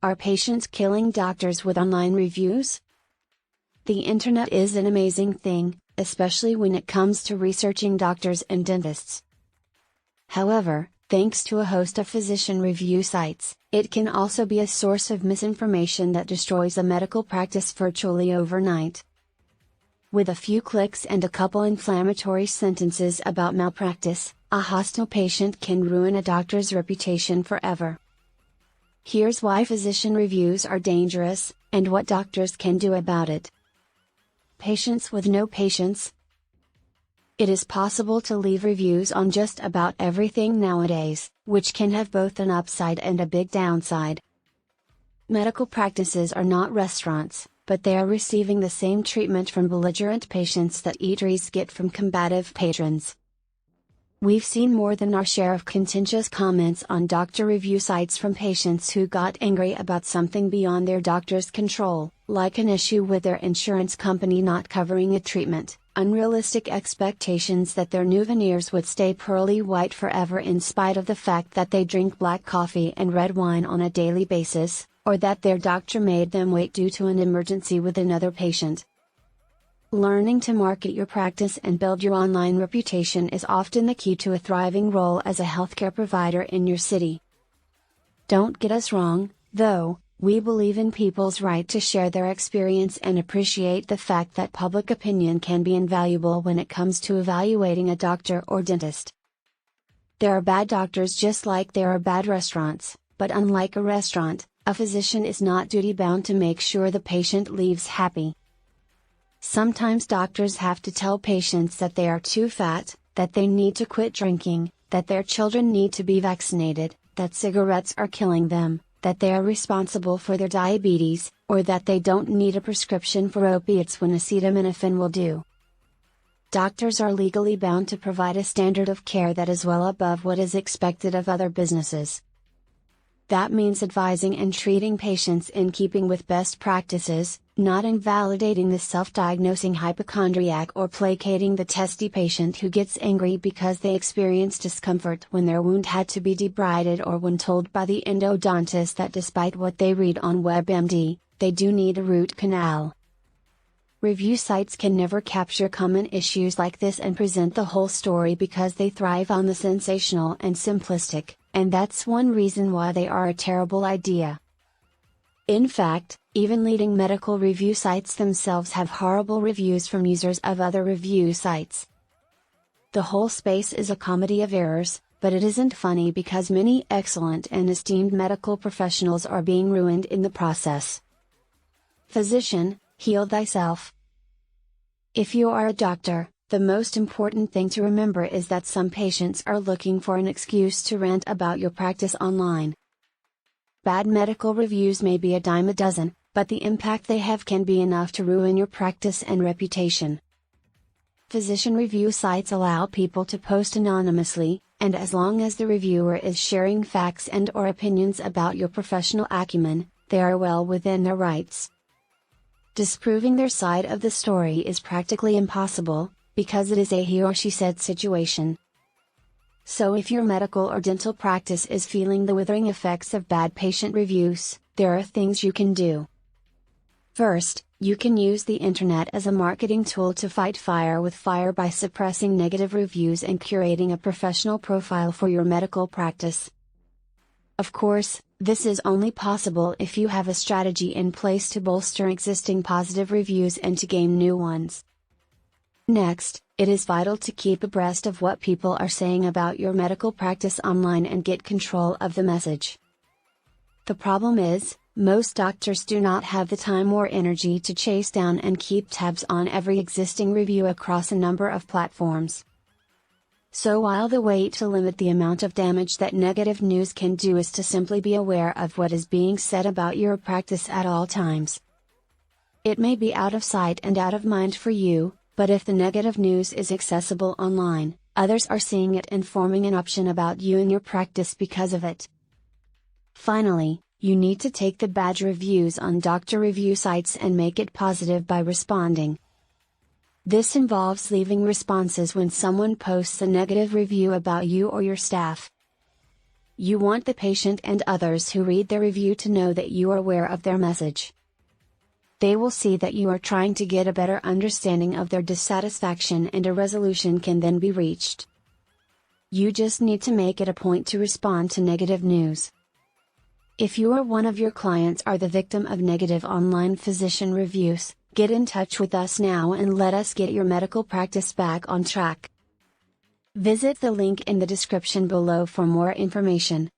Are patients killing doctors with online reviews? The internet is an amazing thing, especially when it comes to researching doctors and dentists. However, thanks to a host of physician review sites, it can also be a source of misinformation that destroys a medical practice virtually overnight. With a few clicks and a couple inflammatory sentences about malpractice, a hostile patient can ruin a doctor's reputation forever. Here's why physician reviews are dangerous, and what doctors can do about it. Patients with no patience. It is possible to leave reviews on just about everything nowadays, which can have both an upside and a big downside. Medical practices are not restaurants, but they are receiving the same treatment from belligerent patients that eateries get from combative patrons. We've seen more than our share of contentious comments on doctor review sites from patients who got angry about something beyond their doctor's control, like an issue with their insurance company not covering a treatment, unrealistic expectations that their new veneers would stay pearly white forever in spite of the fact that they drink black coffee and red wine on a daily basis, or that their doctor made them wait due to an emergency with another patient. Learning to market your practice and build your online reputation is often the key to a thriving role as a healthcare provider in your city. Don't get us wrong, though, we believe in people's right to share their experience and appreciate the fact that public opinion can be invaluable when it comes to evaluating a doctor or dentist. There are bad doctors just like there are bad restaurants, but unlike a restaurant, a physician is not duty-bound to make sure the patient leaves happy. Sometimes doctors have to tell patients that they are too fat, that they need to quit drinking, that their children need to be vaccinated, that cigarettes are killing them, that they are responsible for their diabetes, or that they don't need a prescription for opiates when acetaminophen will do. Doctors are legally bound to provide a standard of care that is well above what is expected of other businesses. That means advising and treating patients in keeping with best practices, not invalidating the self-diagnosing hypochondriac or placating the testy patient who gets angry because they experience discomfort when their wound had to be debrided or when told by the endodontist that despite what they read on WebMD, they do need a root canal. Review sites can never capture common issues like this and present the whole story because they thrive on the sensational and simplistic, and that's one reason why they are a terrible idea. In fact, even leading medical review sites themselves have horrible reviews from users of other review sites. The whole space is a comedy of errors, but it isn't funny because many excellent and esteemed medical professionals are being ruined in the process. Physician, heal thyself. If you are a doctor, the most important thing to remember is that some patients are looking for an excuse to rant about your practice online. Bad medical reviews may be a dime a dozen, but the impact they have can be enough to ruin your practice and reputation. Physician review sites allow people to post anonymously, and as long as the reviewer is sharing facts and/or opinions about your professional acumen, they are well within their rights. Disproving their side of the story is practically impossible, because it is a he or she said situation. So if your medical or dental practice is feeling the withering effects of bad patient reviews, there are things you can do. First, you can use the internet as a marketing tool to fight fire with fire by suppressing negative reviews and curating a professional profile for your medical practice. Of course, this is only possible if you have a strategy in place to bolster existing positive reviews and to gain new ones. Next, it is vital to keep abreast of what people are saying about your medical practice online and get control of the message. The problem is, most doctors do not have the time or energy to chase down and keep tabs on every existing review across a number of platforms. So while the way to limit the amount of damage that negative news can do is to simply be aware of what is being said about your practice at all times. It may be out of sight and out of mind for you, but if the negative news is accessible online, others are seeing it and forming an opinion about you and your practice because of it. Finally, you need to take the bad reviews on doctor review sites and make it positive by responding. This involves leaving responses when someone posts a negative review about you or your staff. You want the patient and others who read the review to know that you are aware of their message. They will see that you are trying to get a better understanding of their dissatisfaction, and a resolution can then be reached. You just need to make it a point to respond to negative news. If you or one of your clients are the victim of negative online physician reviews, get in touch with us now and let us get your medical practice back on track. Visit the link in the description below for more information.